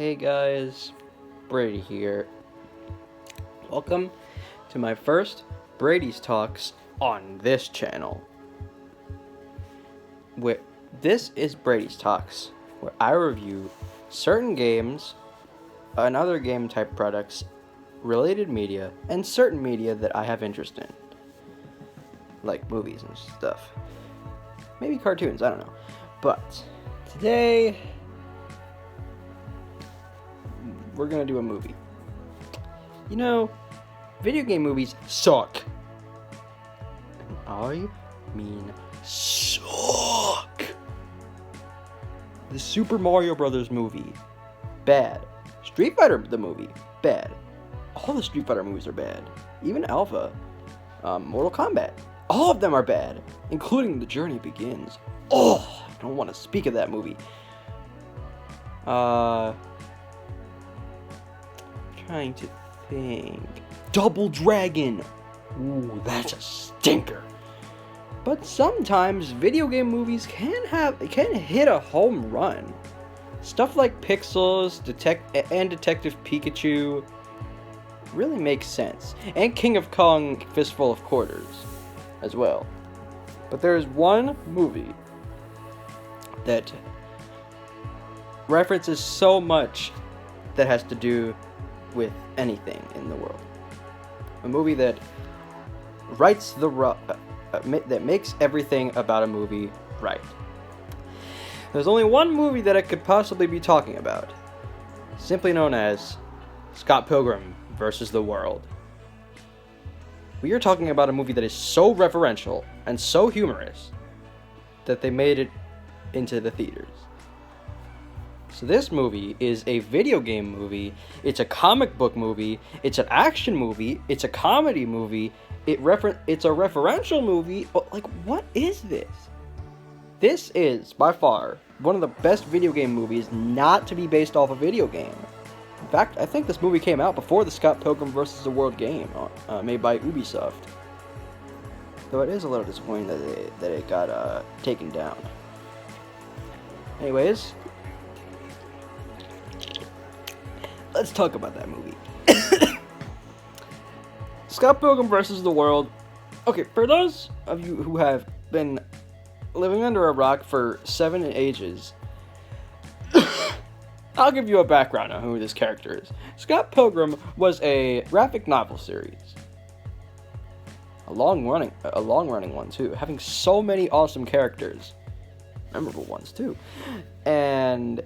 Hey guys, Brady here. Welcome to my first Brady's Talks on this channel. This is Brady's Talks, where I review certain games and other game type products, related media, and certain media that I have interest in. Like movies and stuff. Maybe cartoons, I don't know. But today we're gonna do a movie. You know, video game movies suck. I mean suck. The Super Mario Brothers movie, bad. Street Fighter the movie, bad. All the Street Fighter movies are bad. Even Alpha, Mortal Kombat, all of them are bad, including The Journey Begins. Oh, I don't want to speak of that movie. Trying to think. Double Dragon. Ooh, that's a stinker. But sometimes video game movies can hit a home run. Stuff like Pixels, Detective Pikachu really makes sense. And King of Kong Fistful of Quarters as well. But there's one movie that references so much that has to do with anything in the world. A movie that that makes everything about a movie right. There's only one movie that I could possibly be talking about, simply known as Scott Pilgrim vs. The World. We are talking about a movie that is so referential and so humorous that they made it into the theaters. So this movie is a video game movie, it's a comic book movie, it's an action movie, it's a comedy movie, it's a referential movie. Like, what is this? This is, by far, one of the best video game movies not to be based off a video game. In fact, I think this movie came out before the Scott Pilgrim vs. The World game, made by Ubisoft. Though it is a little disappointing that it got taken down. Anyways, let's talk about that movie. Scott Pilgrim vs. The World. Okay, for those of you who have been living under a rock for 7 ages, I'll give you a background on who this character is. Scott Pilgrim was a graphic novel series. A long-running one, too. Having so many awesome characters. Memorable ones, too. And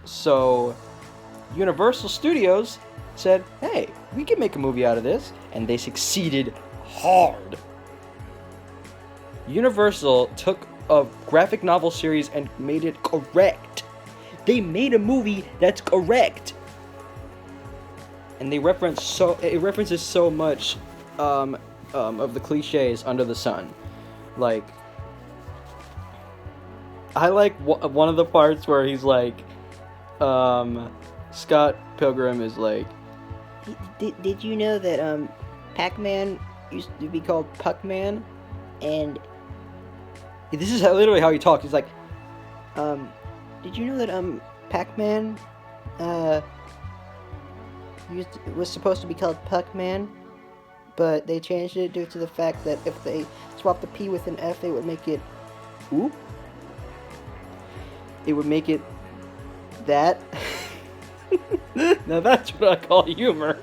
so Universal Studios said, hey, we can make a movie out of this, and they succeeded hard. Universal took a graphic novel series and made it correct. They made a movie that's correct. And it references so much of the cliches under the sun. Like, I like one of the parts where he's like, Scott Pilgrim is like, did you know that Pac-Man used to be called Puck-Man? And this is literally how he talks. He's like, did you know that Pac-Man was supposed to be called Puck-Man, but they changed it due to the fact that if they swapped the P with an F, it would make it oop. It would make it that. Now that's what I call humor.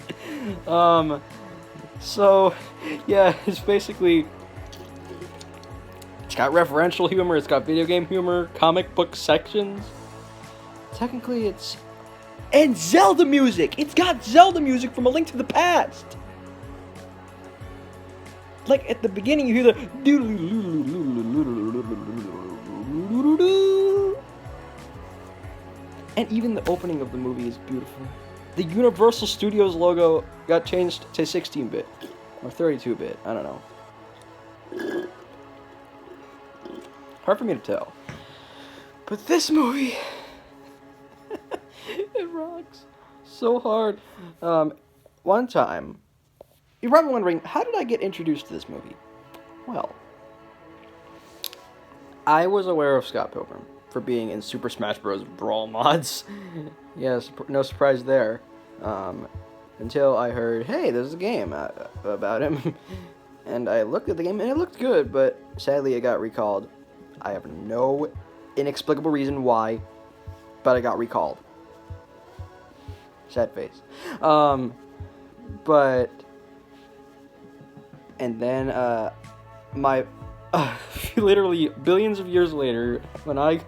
So, yeah, it's basically, it's got referential humor, it's got video game humor, comic book sections. Technically, and Zelda music! It's got Zelda music from A Link to the Past! Like, at the beginning, you hear the and even the opening of the movie is beautiful. The Universal Studios logo got changed to 16-bit. Or 32-bit, I don't know. Hard for me to tell. But this movie, it rocks so hard. One time, you're probably wondering, how did I get introduced to this movie? Well, I was aware of Scott Pilgrim for being in Super Smash Bros. Brawl mods. Yes, no surprise there. Until I heard, hey, there's a game about him. And I looked at the game, and it looked good, but sadly it got recalled. I have no inexplicable reason why, but I got recalled. Sad face. But... And then, literally billions of years later, when I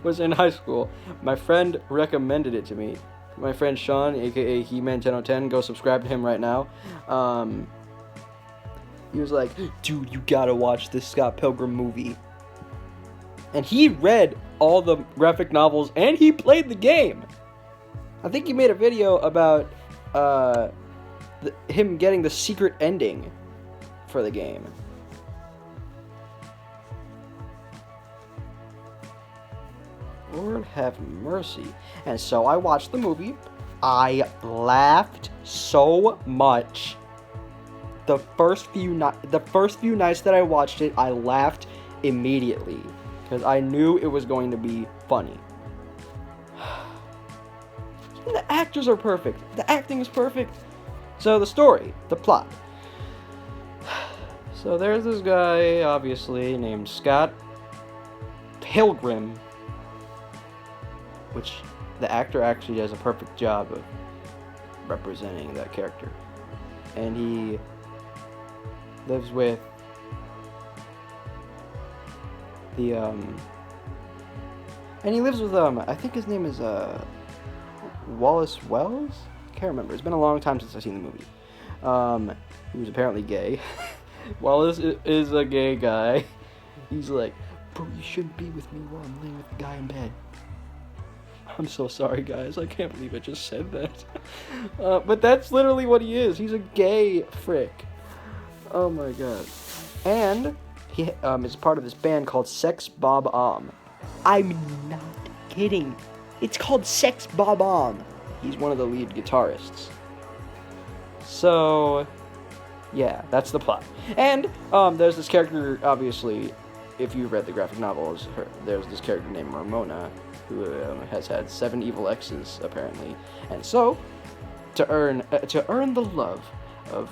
was in high school, my friend recommended it to me. My friend Sean, aka He-Man1010, go subscribe to him right now. He was like, dude, you gotta watch this Scott Pilgrim movie. And he read all the graphic novels and he played the game. I think he made a video about him getting the secret ending for the game. Lord have mercy. And so I watched the movie. I laughed so much. The first few nights that I watched it, I laughed immediately because I knew it was going to be funny. And the actors are perfect. The acting is perfect. So the story, the plot. So there's this guy, obviously, named Scott Pilgrim, which the actor actually does a perfect job of representing that character. And he lives with I think his name is Wallace Wells? I can't remember. It's been a long time since I've seen the movie. He was apparently gay. Wallace is a gay guy. He's like, bro, you shouldn't be with me while I'm laying with the guy in bed. I'm so sorry, guys. I can't believe I just said that. But that's literally what he is. He's a gay frick. Oh my god. And he is part of this band called Sex Bob Om. I'm not kidding. It's called Sex Bob Om. He's one of the lead guitarists. So, yeah, that's the plot. And there's this character, obviously, if you've read the graphic novels, there's this character named Ramona, who has had 7 evil exes, apparently. And so, to earn the love of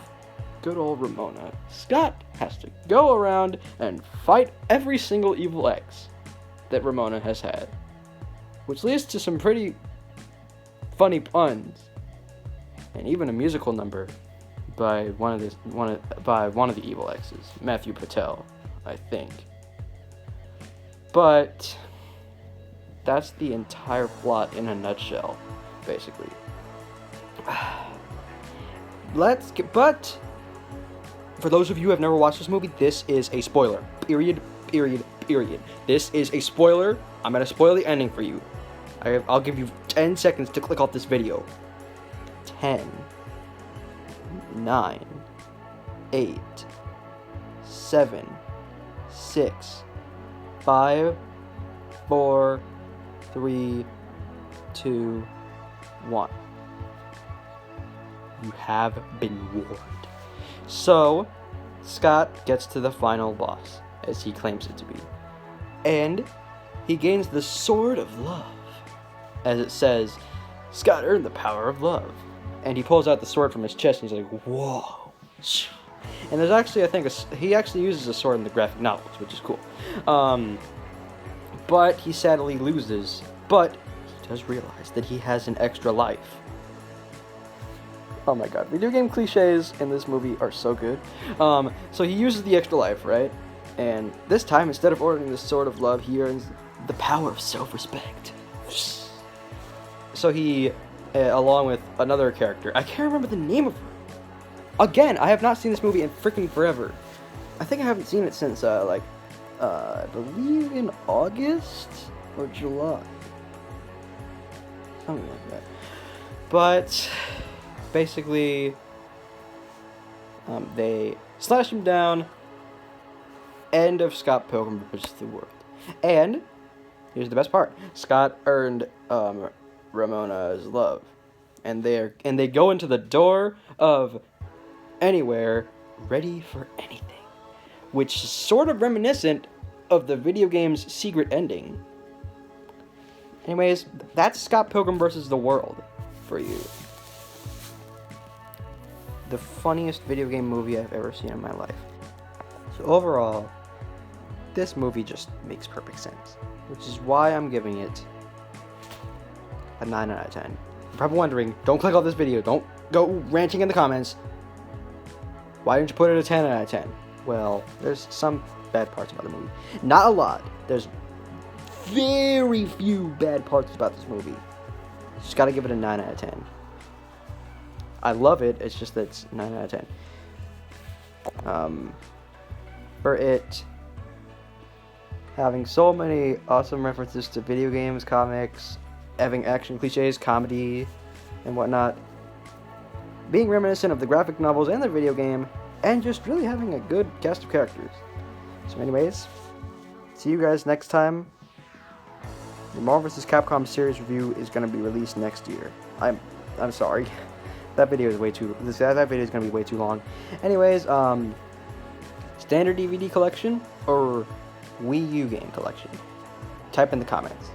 good old Ramona, Scott has to go around and fight every single evil ex that Ramona has had, which leads to some pretty funny puns and even a musical number by one of the evil exes, Matthew Patel, I think. But that's the entire plot in a nutshell, basically. But for those of you who have never watched this movie, this is a spoiler. Period. This is a spoiler. I'm gonna spoil the ending for you. I'll give you 10 seconds to click off this video. 10, 9, 8, 7, 6, 5, 4, 3, 2, 1. You have been warned. So, Scott gets to the final boss, as he claims it to be. And he gains the Sword of Love. As it says, Scott earned the power of love. And he pulls out the sword from his chest and he's like, whoa. And there's actually, I think, he actually uses a sword in the graphic novels, which is cool. But he sadly loses. But he does realize that he has an extra life. Oh my god, video game cliches in this movie are so good. So he uses the extra life, right? And this time, instead of ordering the Sword of Love, he earns the power of self-respect. So he, along with another character, I can't remember the name of her. Again, I have not seen this movie in freaking forever. I think I haven't seen it since, I believe in August or July. Something like that. But basically, they slash him down. End of Scott Pilgrim vs. The World. And here's the best part: Scott earned Ramona's love, and they go into the door of anywhere, ready for anything, which is sort of reminiscent of the video game's secret ending. Anyways, that's Scott Pilgrim vs. The World for you. The funniest video game movie I've ever seen in my life. So overall, this movie just makes perfect sense, which is why I'm giving it a 9 out of 10. You're probably wondering, don't click off this video, don't go ranting in the comments. Why didn't you put it a 10 out of 10? Well, there's some bad parts about the movie. Not a lot. There's very few bad parts about this movie. Just gotta give it a 9 out of 10. I love it, it's just that it's 9 out of 10. For it having so many awesome references to video games, comics, having action cliches, comedy, and whatnot, being reminiscent of the graphic novels and the video game, and just really having a good cast of characters. So anyways, see you guys next time. The Marvel vs. Capcom series review is going to be released next year. I'm sorry. That video is way too... That video is going to be way too long. Anyways, standard DVD collection or Wii U game collection? Type in the comments.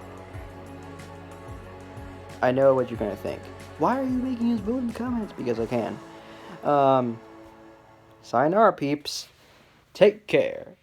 I know what you're going to think. Why are you making us vote in the comments? Because I can. Sayonara, peeps. Take care.